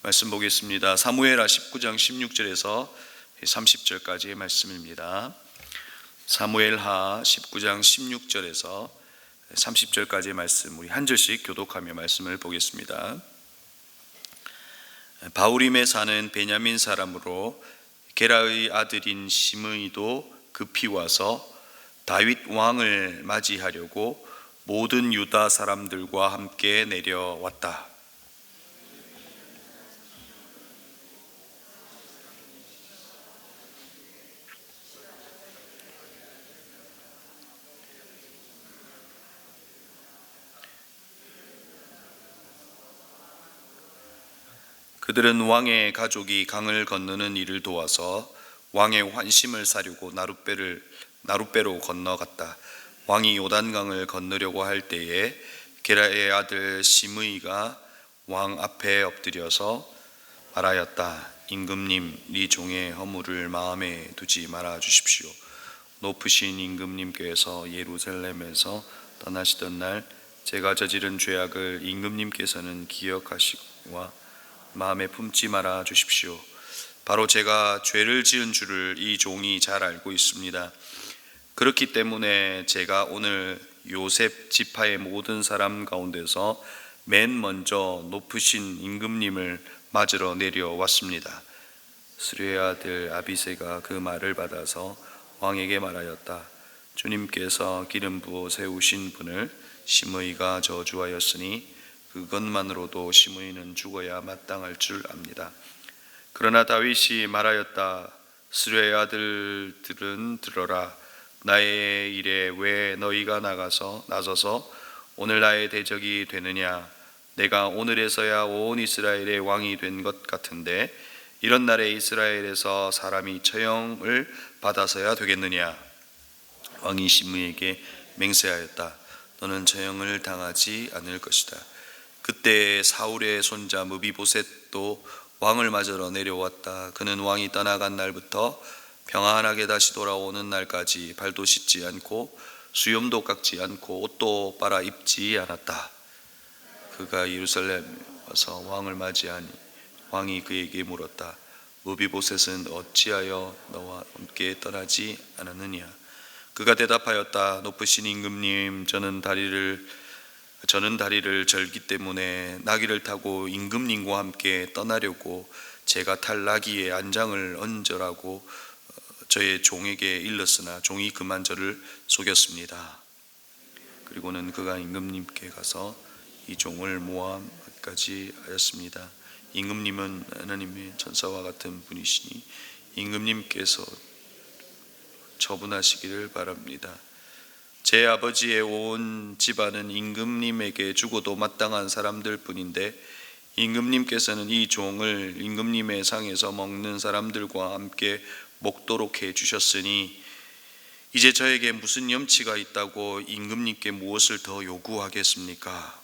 말씀 보겠습니다. 사무엘하 19장 16절에서 30절까지의 말씀입니다. 사무엘하 19장 16절에서 30절까지의 말씀, 우리 한 절씩 교독하며 말씀을 보겠습니다. 바후림에 사는 베냐민 사람으로 게라의 아들인 시므이도 급히 와서 다윗 왕을 맞이하려고 모든 유다 사람들과 함께 내려왔다. 그들은 왕의 가족이 강을 건너는 일을 도와서 왕의 환심을 사려고 나룻배로 건너갔다. 왕이 요단강을 건너려고 할 때에 게라의 아들 시므이가 왕 앞에 엎드려서 말하였다. 임금님, 네 종의 허물을 마음에 두지 말아 주십시오. 높으신 임금님께서 예루살렘에서 떠나시던 날 제가 저지른 죄악을 임금님께서는 기억하시고 마음에 품지 말아 주십시오. 바로 제가 죄를 지은 줄을 이 종이 잘 알고 있습니다. 그렇기 때문에 제가 오늘 요셉 지파의 모든 사람 가운데서 맨 먼저 높으신 임금님을 맞으러 내려왔습니다. 스루의 아들 아비새가 그 말을 받아서 왕에게 말하였다. 주님께서 기름 부어 세우신 분을 시므이가 저주하였으니 그것만으로도 시므이는 죽어야 마땅할 줄 압니다. 그러나 다윗이 말하였다. 스루의 아들들은 들어라. 나의 일에 왜 너희가 나서서 오늘 나의 대적이 되느냐? 내가 오늘에서야 온 이스라엘의 왕이 된 것 같은데 이런 날에 이스라엘에서 사람이 처형을 받아서야 되겠느냐? 왕이 시므이에게 맹세하였다. 너는 처형을 당하지 않을 것이다. 그때 사울의 손자 므비보셋도 왕을 맞으러 내려왔다. 그는 왕이 떠나간 날부터 평안하게 다시 돌아오는 날까지 발도 씻지 않고 수염도 깎지 않고 옷도 빨아 입지 않았다. 그가 예루살렘에 와서 왕을 맞이하니 왕이 그에게 물었다. 므비보셋은 어찌하여 너와 함께 떠나지 않았느냐? 그가 대답하였다. 높으신 임금님, 저는 다리를 절기 때문에 나귀를 타고 임금님과 함께 떠나려고 제가 탈 나귀의 안장을 얹으라고 저의 종에게 일렀으나 종이 그만 저를 속였습니다. 그리고는 그가 임금님께 가서 이 종을 모함까지 하였습니다. 임금님은 하나님의 천사와 같은 분이시니 임금님께서 처분하시기를 바랍니다. 제 아버지의 온 집안은 임금님에게 죽어도 마땅한 사람들 뿐인데 임금님께서는 이 종을 임금님의 상에서 먹는 사람들과 함께 먹도록 해주셨으니 이제 저에게 무슨 염치가 있다고 임금님께 무엇을 더 요구하겠습니까?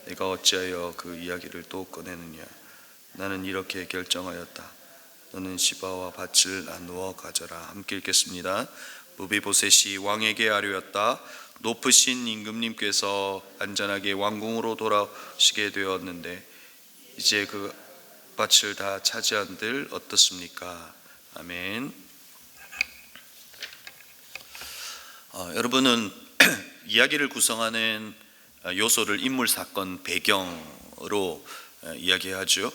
내가 어찌하여 그 이야기를 또 꺼내느냐? 나는 이렇게 결정하였다. 너는 시바와 밭을 나누어 가져라. 함께 읽겠습니다. 므비보셋이 왕에게 아뢰었다. 높으신 임금님께서 안전하게 왕궁으로 돌아오시게 되었는데 이제 그 밭을 다 차지한들 어떻습니까? 아멘. 여러분은 이야기를 구성하는 요소를 인물, 사건, 배경으로 이야기하죠.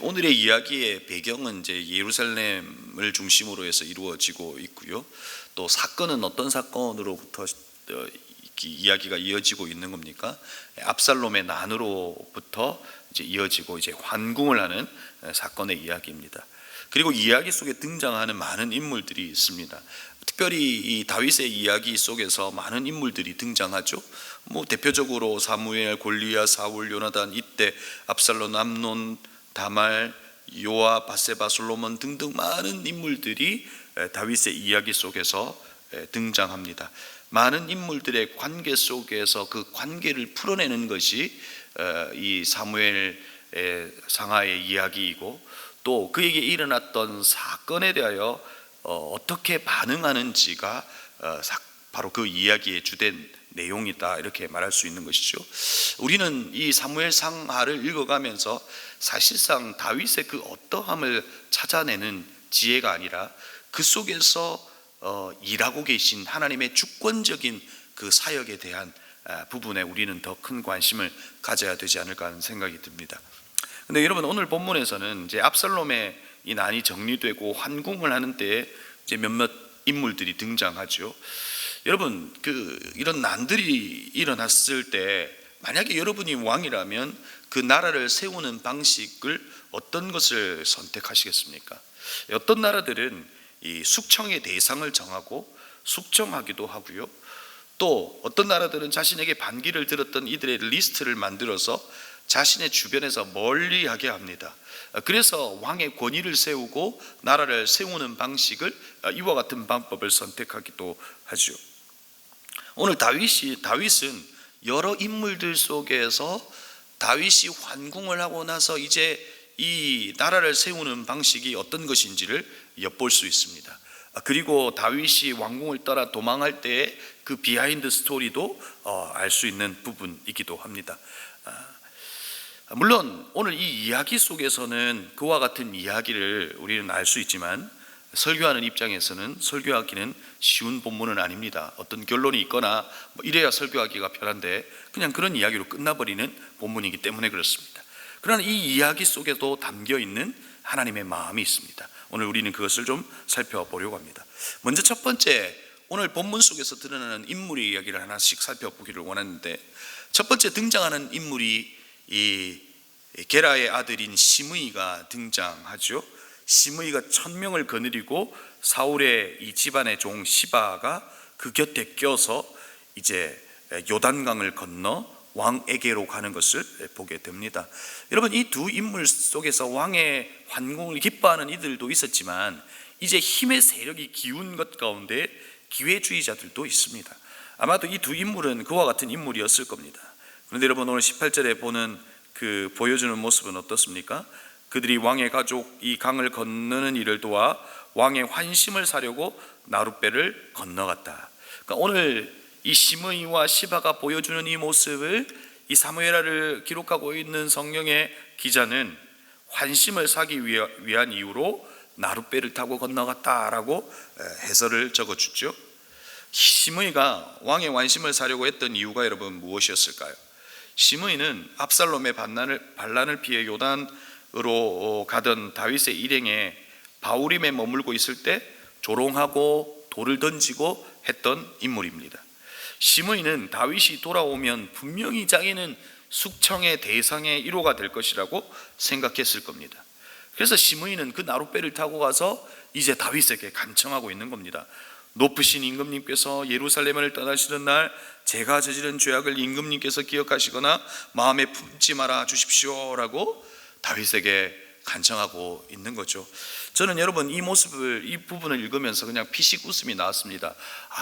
오늘의 이야기의 배경은 이제 예루살렘을 중심으로 해서 이루어지고 있고요. 또 사건은 어떤 사건으로부터 이야기가 이어지고 있는 겁니까? 압살롬의 난으로부터 이제 이어지고 이제 환궁을 하는 사건의 이야기입니다. 그리고 이야기 속에 등장하는 많은 인물들이 있습니다. 특별히 이 다윗의 이야기 속에서 많은 인물들이 등장하죠. 대표적으로 사무엘, 골리앗, 사울, 요나단, 이때 압살롬, 암논, 다말, 요압, 밧세바, 솔로몬 등등 많은 인물들이 다윗의 이야기 속에서 등장합니다. 많은 인물들의 관계 속에서 그 관계를 풀어내는 것이 이 사무엘 상하의 이야기이고 또 그에게 일어났던 사건에 대하여 어떻게 반응하는지가 바로 그 이야기의 주된 내용이다, 이렇게 말할 수 있는 것이죠. 우리는 이 사무엘 상하를 읽어가면서 사실상 다윗의 그 어떠함을 찾아내는 지혜가 아니라 그 속에서 일하고 계신 하나님의 주권적인 그 사역에 대한 부분에 우리는 더 큰 관심을 가져야 되지 않을까 하는 생각이 듭니다. 근데 여러분, 오늘 본문에서는 이제 압살롬의 이 난이 정리되고 환궁을 하는 때에 이제 몇몇 인물들이 등장하죠. 여러분, 이런 난들이 일어났을 때 만약에 여러분이 왕이라면 그 나라를 세우는 방식을 어떤 것을 선택하시겠습니까? 어떤 나라들은 이 숙청의 대상을 정하고 숙청하기도 하고요, 또 어떤 나라들은 자신에게 반기를 들었던 이들의 리스트를 만들어서 자신의 주변에서 멀리하게 합니다. 그래서 왕의 권위를 세우고 나라를 세우는 방식을 이와 같은 방법을 선택하기도 하죠. 오늘 다윗은 여러 인물들 속에서 다윗이 환궁을 하고 나서 이제 이 나라를 세우는 방식이 어떤 것인지를 엿볼 수 있습니다. 그리고 다윗이 왕궁을 떠나 도망할 때의 그 비하인드 스토리도 알 수 있는 부분이기도 합니다. 물론 오늘 이 이야기 속에서는 그와 같은 이야기를 우리는 알 수 있지만 설교하는 입장에서는 설교하기는 쉬운 본문은 아닙니다. 어떤 결론이 있거나 이래야 설교하기가 편한데 그냥 그런 이야기로 끝나버리는 본문이기 때문에 그렇습니다. 그러나 이 이야기 속에도 담겨있는 하나님의 마음이 있습니다. 오늘 우리는 그것을 좀 살펴보려고 합니다. 먼저 첫 번째, 오늘 본문 속에서 드러나는 인물의 이야기를 하나씩 살펴보기를 원하는데, 첫 번째 등장하는 인물이 이 게라의 아들인 시므이가 등장하죠. 시므이가 1000명을 거느리고 사울의 이 집안의 종 시바가 그 곁에 껴서 이제 요단강을 건너 왕에게로 가는 것을 보게 됩니다. 여러분, 이 두 인물 속에서 왕의 환궁을 기뻐하는 이들도 있었지만 이제 힘의 세력이 기운 것 가운데 기회주의자들도 있습니다. 아마도 이 두 인물은 그와 같은 인물이었을 겁니다. 그런데 여러분, 오늘 18절에 보는 그 보여주는 모습은 어떻습니까? 그들이 왕의 가족 이 강을 건너는 일을 도와 왕의 환심을 사려고 나룻배를 건너갔다. 그러니까 오늘 이 시므이와 시바가 보여주는 이 모습을 이 사무엘하를 기록하고 있는 성경의 기자는 환심을 사기 위한 이유로 나룻배를 타고 건너갔다라고 해설을 적어주죠. 시므이가 왕의 환심을 사려고 했던 이유가 여러분 무엇이었을까요? 시므이는 압살롬의 반란을 피해 요단으로 가던 다윗의 일행에 바후림에 머물고 있을 때 조롱하고 돌을 던지고 했던 인물입니다. 시므이는 다윗이 돌아오면 분명히 자기는 숙청의 대상의 1호가 될 것이라고 생각했을 겁니다. 그래서 시므이는 그 나룻배를 타고 가서 이제 다윗에게 간청하고 있는 겁니다. 높으신 임금님께서 예루살렘을 떠나시는 날 제가 저지른 죄악을 임금님께서 기억하시거나 마음에 품지 말아 주십시오라고 다윗에게 간청하고 있는 거죠. 저는 여러분 이 부분을 읽으면서 그냥 피식 웃음이 나왔습니다.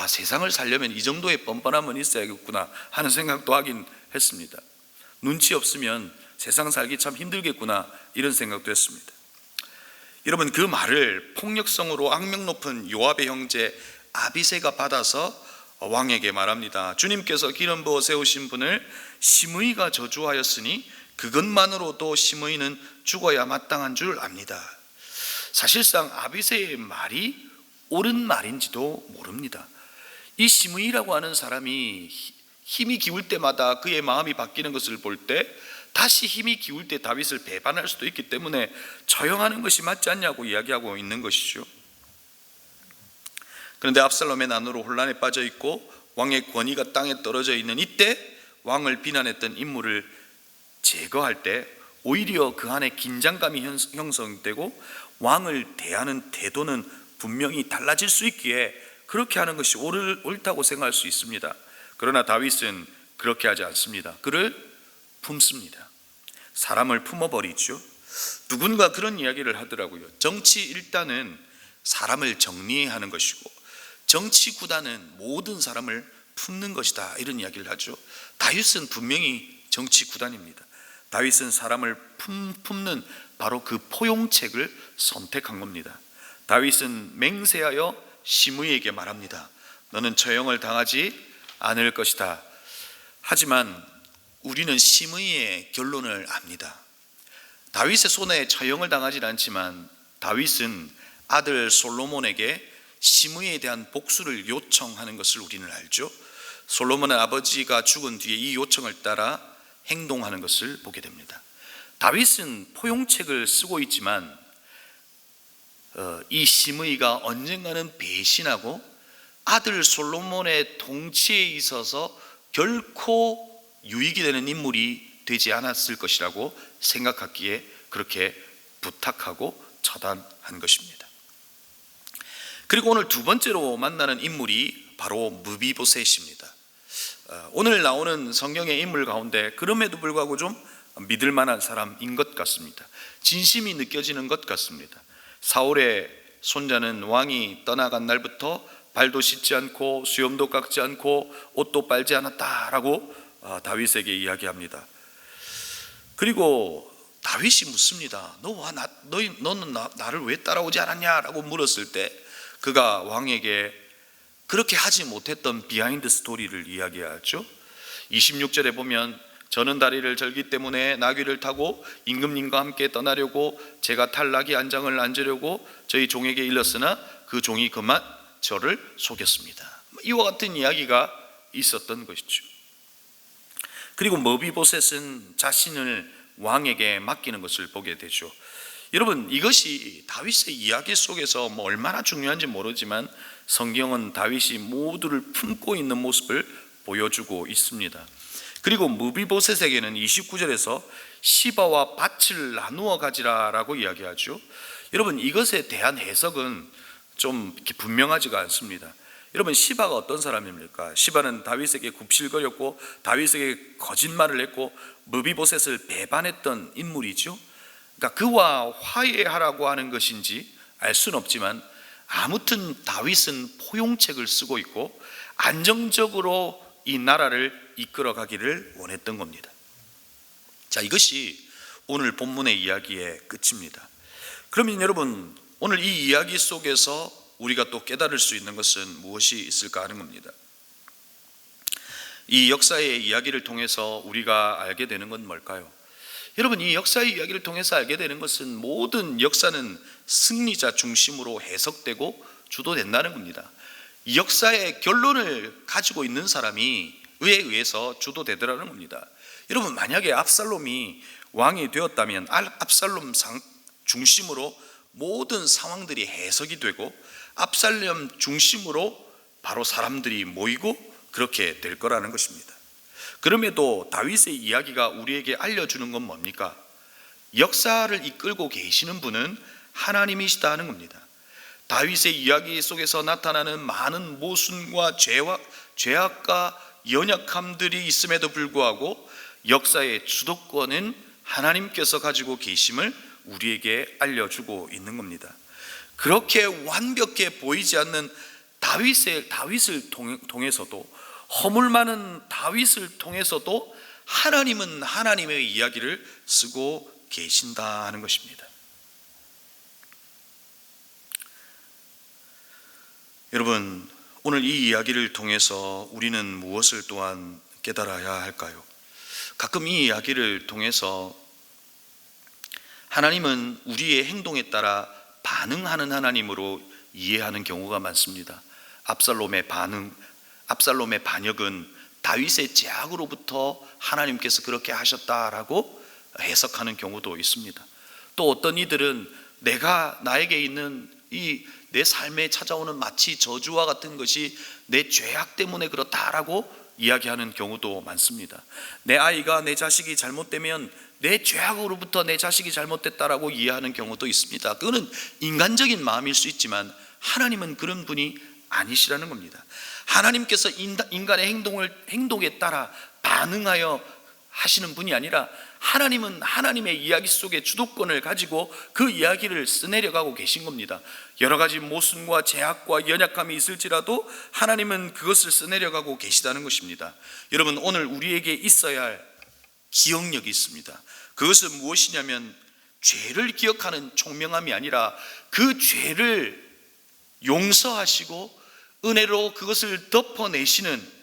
세상을 살려면 이 정도의 뻔뻔함은 있어야겠구나 하는 생각도 하긴 했습니다. 눈치 없으면 세상 살기 참 힘들겠구나 이런 생각도 했습니다. 여러분, 그 말을 폭력성으로 악명 높은 요압의 형제 아비새가 받아서 왕에게 말합니다. 주님께서 기름 부어 세우신 분을 시므이가 저주하였으니 그것만으로도 시므이는 죽어야 마땅한 줄 압니다. 사실상 아비새의 말이 옳은 말인지도 모릅니다. 이 시므이라고 하는 사람이 힘이 기울 때마다 그의 마음이 바뀌는 것을 볼 때 다시 힘이 기울 때 다윗을 배반할 수도 있기 때문에 처형하는 것이 맞지 않냐고 이야기하고 있는 것이죠. 그런데 압살롬의 난으로 혼란에 빠져 있고 왕의 권위가 땅에 떨어져 있는 이때 왕을 비난했던 인물을 제거할 때 오히려 그 안에 긴장감이 형성되고 왕을 대하는 태도는 분명히 달라질 수 있기에 그렇게 하는 것이 옳다고 생각할 수 있습니다. 그러나 다윗은 그렇게 하지 않습니다. 그를 품습니다. 사람을 품어버리죠. 누군가 그런 이야기를 하더라고요. 정치 1단은 사람을 정리하는 것이고 정치 9단은 모든 사람을 품는 것이다, 이런 이야기를 하죠. 다윗은 분명히 정치 9단입니다. 다윗은 사람을 품는 바로 그 포용책을 선택한 겁니다. 다윗은 맹세하여 시므이에게 말합니다. 너는 처형을 당하지 않을 것이다. 하지만 우리는 심의의 결론을 압니다. 다윗의 손에 처형을 당하지 않지만 다윗은 아들 솔로몬에게 심의에 대한 복수를 요청하는 것을 우리는 알죠. 솔로몬의 아버지가 죽은 뒤에 이 요청을 따라 행동하는 것을 보게 됩니다. 다윗은 포용책을 쓰고 있지만 이 심의가 언젠가는 배신하고 아들 솔로몬의 통치에 있어서 결코 유익이 되는 인물이 되지 않았을 것이라고 생각했기에 그렇게 부탁하고 처단한 것입니다. 그리고 오늘 두 번째로 만나는 인물이 바로 무비보셋입니다. 오늘 나오는 성경의 인물 가운데 그럼에도 불구하고 좀 믿을 만한 사람인 것 같습니다. 진심이 느껴지는 것 같습니다. 사울의 손자는 왕이 떠나간 날부터 발도 씻지 않고 수염도 깎지 않고 옷도 빨지 않았다라고 다윗에게 이야기합니다. 그리고 다윗이 묻습니다. 너는 나를 왜 따라오지 않았냐라고 물었을 때 그가 왕에게 그렇게 하지 못했던 비하인드 스토리를 이야기하죠. 26절에 보면 저는 다리를 절기 때문에 나귀를 타고 임금님과 함께 떠나려고 제가 탈 나귀 안장을 앉으려고 저희 종에게 일렀으나 그 종이 그만 저를 속였습니다. 이와 같은 이야기가 있었던 것이죠. 그리고 머비보셋은 자신을 왕에게 맡기는 것을 보게 되죠. 여러분, 이것이 다윗의 이야기 속에서 얼마나 중요한지 모르지만 성경은 다윗이 모두를 품고 있는 모습을 보여주고 있습니다. 그리고 무비보셋에게는 29절에서 시바와 밭을 나누어 가지라라고 이야기하죠. 여러분, 이것에 대한 해석은 좀 이렇게 분명하지가 않습니다. 여러분, 시바가 어떤 사람입니까? 시바는 다윗에게 굽실거렸고 다윗에게 거짓말을 했고 무비보셋을 배반했던 인물이죠. 그러니까 그와 화해하라고 하는 것인지 알 수는 없지만 아무튼 다윗은 포용책을 쓰고 있고 안정적으로 이 나라를 이끌어 가기를 원했던 겁니다. 자, 이것이 오늘 본문의 이야기의 끝입니다. 그러면 여러분, 오늘 이 이야기 속에서 우리가 또 깨달을 수 있는 것은 무엇이 있을까 하는 겁니다. 이 역사의 이야기를 통해서 우리가 알게 되는 건 뭘까요? 여러분, 이 역사의 이야기를 통해서 알게 되는 것은 모든 역사는 승리자 중심으로 해석되고 주도된다는 겁니다. 이 역사의 결론을 가지고 있는 사람이 의에 의해서 주도되더라는 겁니다. 여러분, 만약에 압살롬이 왕이 되었다면 압살롬 중심으로 모든 상황들이 해석이 되고 압살롬 중심으로 바로 사람들이 모이고 그렇게 될 거라는 것입니다. 그럼에도 다윗의 이야기가 우리에게 알려주는 건 뭡니까? 역사를 이끌고 계시는 분은 하나님이시다 하는 겁니다. 다윗의 이야기 속에서 나타나는 많은 모순과 죄악과 연약함들이 있음에도 불구하고 역사의 주도권은 하나님께서 가지고 계심을 우리에게 알려주고 있는 겁니다. 그렇게 완벽해 보이지 않는 다윗을 통해서도, 허물 많은 다윗을 통해서도 하나님은 하나님의 이야기를 쓰고 계신다 하는 것입니다. 여러분, 오늘 이 이야기를 통해서 우리는 무엇을 또한 깨달아야 할까요? 가끔 이 이야기를 통해서 하나님은 우리의 행동에 따라 반응하는 하나님으로 이해하는 경우가 많습니다. 압살롬의 반역은 다윗의 죄악으로부터 하나님께서 그렇게 하셨다라고 해석하는 경우도 있습니다. 또 어떤 이들은 나에게 있는 이 내 삶에 찾아오는 마치 저주와 같은 것이 내 죄악 때문에 그렇다라고 이야기하는 경우도 많습니다. 내 자식이 잘못되면 내 죄악으로부터 내 자식이 잘못됐다라고 이해하는 경우도 있습니다. 그거는 인간적인 마음일 수 있지만 하나님은 그런 분이 아니시라는 겁니다. 하나님께서 인간의 행동에 따라 반응하여 하시는 분이 아니라 하나님은 하나님의 이야기 속에 주도권을 가지고 그 이야기를 써내려가고 계신 겁니다. 여러 가지 모순과 죄악과 연약함이 있을지라도 하나님은 그것을 써내려가고 계시다는 것입니다. 여러분, 오늘 우리에게 있어야 할 기억력이 있습니다. 그것은 무엇이냐면 죄를 기억하는 총명함이 아니라 그 죄를 용서하시고 은혜로 그것을 덮어내시는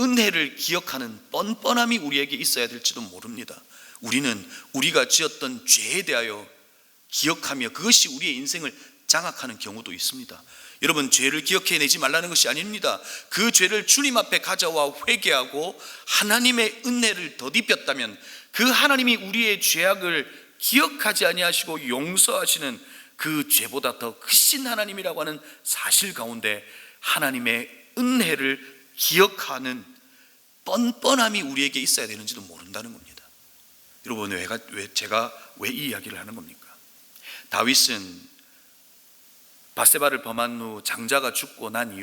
은혜를 기억하는 뻔뻔함이 우리에게 있어야 될지도 모릅니다. 우리는 우리가 지었던 죄에 대하여 기억하며 그것이 우리의 인생을 장악하는 경우도 있습니다. 여러분, 죄를 기억해내지 말라는 것이 아닙니다. 그 죄를 주님 앞에 가져와 회개하고 하나님의 은혜를 덧입혔다면 그 하나님이 우리의 죄악을 기억하지 아니하시고 용서하시는 그 죄보다 더 크신 하나님이라고 하는 사실 가운데 하나님의 은혜를 기억하는 뻔뻔함이 우리에게 있어야 되는지도 모른다는 겁니다. 여러분, 제가 왜 이 이야기를 하는 겁니까? 다윗은 바세바를 범한 후 장자가 죽고 난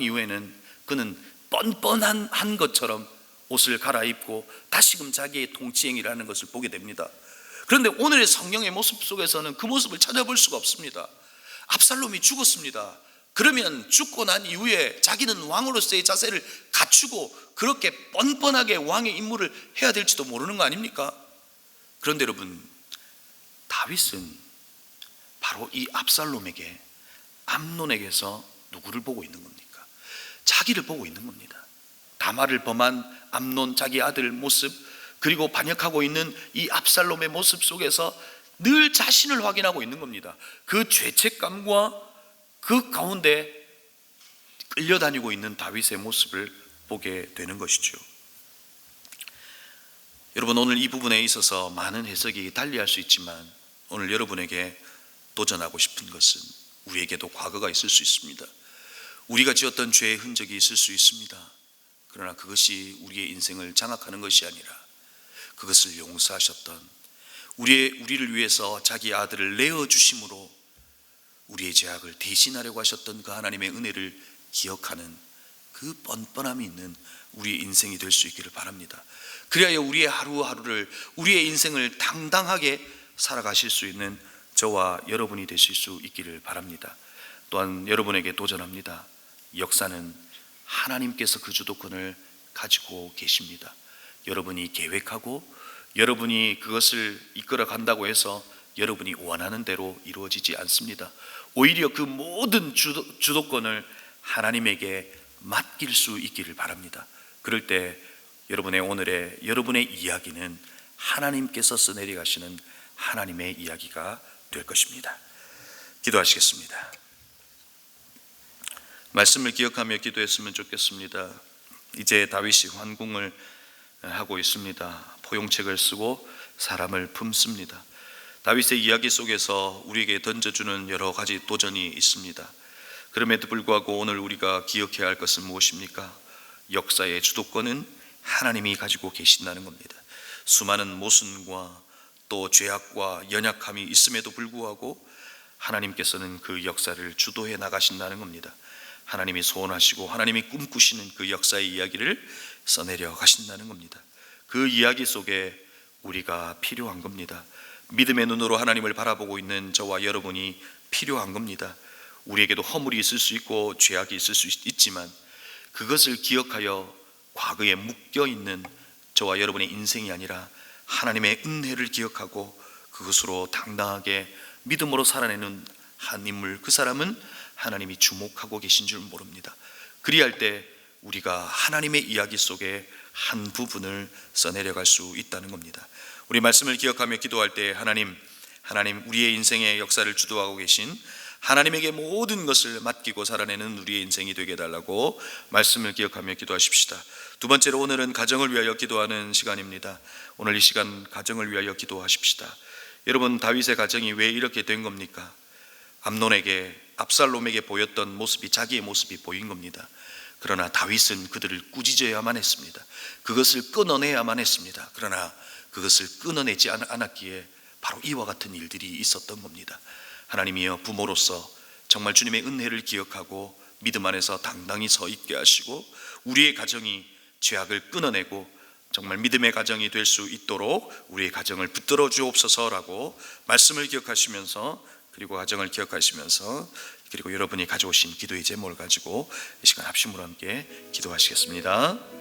이후에는 그는 뻔뻔한 것처럼 옷을 갈아입고 다시금 자기의 통치행위를 하는 것을 보게 됩니다. 그런데 오늘의 성령의 모습 속에서는 그 모습을 찾아볼 수가 없습니다. 압살롬이 죽었습니다. 그러면 죽고 난 이후에 자기는 왕으로서의 자세를 갖추고 그렇게 뻔뻔하게 왕의 임무를 해야 될지도 모르는 거 아닙니까? 그런데 여러분, 다윗은 바로 이 압살롬에게, 암논에게서 누구를 보고 있는 겁니까? 자기를 보고 있는 겁니다. 다말을 범한 암논, 자기 아들 모습, 그리고 반역하고 있는 이 압살롬의 모습 속에서 늘 자신을 확인하고 있는 겁니다. 그 죄책감과 그 가운데 끌려다니고 있는 다윗의 모습을 보게 되는 것이죠. 여러분, 오늘 이 부분에 있어서 많은 해석이 달리할 수 있지만 오늘 여러분에게 도전하고 싶은 것은, 우리에게도 과거가 있을 수 있습니다. 우리가 지었던 죄의 흔적이 있을 수 있습니다. 그러나 그것이 우리의 인생을 장악하는 것이 아니라 그것을 용서하셨던, 우리를 위해서 자기 아들을 내어주심으로 우리의 죄악을 대신하려고 하셨던 그 하나님의 은혜를 기억하는 그 뻔뻔함이 있는 우리의 인생이 될 수 있기를 바랍니다. 그리하여 우리의 하루하루를, 우리의 인생을 당당하게 살아가실 수 있는 저와 여러분이 되실 수 있기를 바랍니다. 또한 여러분에게 도전합니다. 역사는 하나님께서 그 주도권을 가지고 계십니다. 여러분이 계획하고 여러분이 그것을 이끌어 간다고 해서 여러분이 원하는 대로 이루어지지 않습니다. 오히려 그 모든 주도권을 하나님에게 맡길 수 있기를 바랍니다. 그럴 때 여러분의 이야기는 하나님께서 써내려 가시는 하나님의 이야기가 될 것입니다. 기도하시겠습니다. 말씀을 기억하며 기도했으면 좋겠습니다. 이제 다윗이 환궁을 하고 있습니다. 포용책을 쓰고 사람을 품습니다. 다윗의 이야기 속에서 우리에게 던져주는 여러 가지 도전이 있습니다. 그럼에도 불구하고 오늘 우리가 기억해야 할 것은 무엇입니까? 역사의 주도권은 하나님이 가지고 계신다는 겁니다. 수많은 모순과 또 죄악과 연약함이 있음에도 불구하고 하나님께서는 그 역사를 주도해 나가신다는 겁니다. 하나님이 소원하시고 하나님이 꿈꾸시는 그 역사의 이야기를 써내려 가신다는 겁니다. 그 이야기 속에 우리가 필요한 겁니다. 믿음의 눈으로 하나님을 바라보고 있는 저와 여러분이 필요한 겁니다. 우리에게도 허물이 있을 수 있고 죄악이 있을 수 있지만 그것을 기억하여 과거에 묶여있는 저와 여러분의 인생이 아니라 하나님의 은혜를 기억하고 그것으로 당당하게 믿음으로 살아내는 한 인물, 그 사람은 하나님이 주목하고 계신 줄 모릅니다. 그리할 때 우리가 하나님의 이야기 속에 한 부분을 써내려갈 수 있다는 겁니다. 우리 말씀을 기억하며 기도할 때 하나님 우리의 인생의 역사를 주도하고 계신 하나님에게 모든 것을 맡기고 살아내는 우리의 인생이 되게 해달라고 말씀을 기억하며 기도하십시다. 두 번째로, 오늘은 가정을 위하여 기도하는 시간입니다. 오늘 이 시간 가정을 위하여 기도하십시다. 여러분, 다윗의 가정이 왜 이렇게 된 겁니까? 압살롬에게 보였던 모습이 자기의 모습이 보인 겁니다. 그러나 다윗은 그들을 꾸짖어야만 했습니다. 그것을 끊어내야만 했습니다. 그러나 그것을 끊어내지 않았기에 바로 이와 같은 일들이 있었던 겁니다. 하나님이여, 부모로서 정말 주님의 은혜를 기억하고 믿음 안에서 당당히 서 있게 하시고 우리의 가정이 죄악을 끊어내고 정말 믿음의 가정이 될 수 있도록 우리의 가정을 붙들어 주옵소서라고 말씀을 기억하시면서, 그리고 가정을 기억하시면서, 그리고 여러분이 가져오신 기도의 제목을 가지고 이 시간 합심으로 함께 기도하시겠습니다.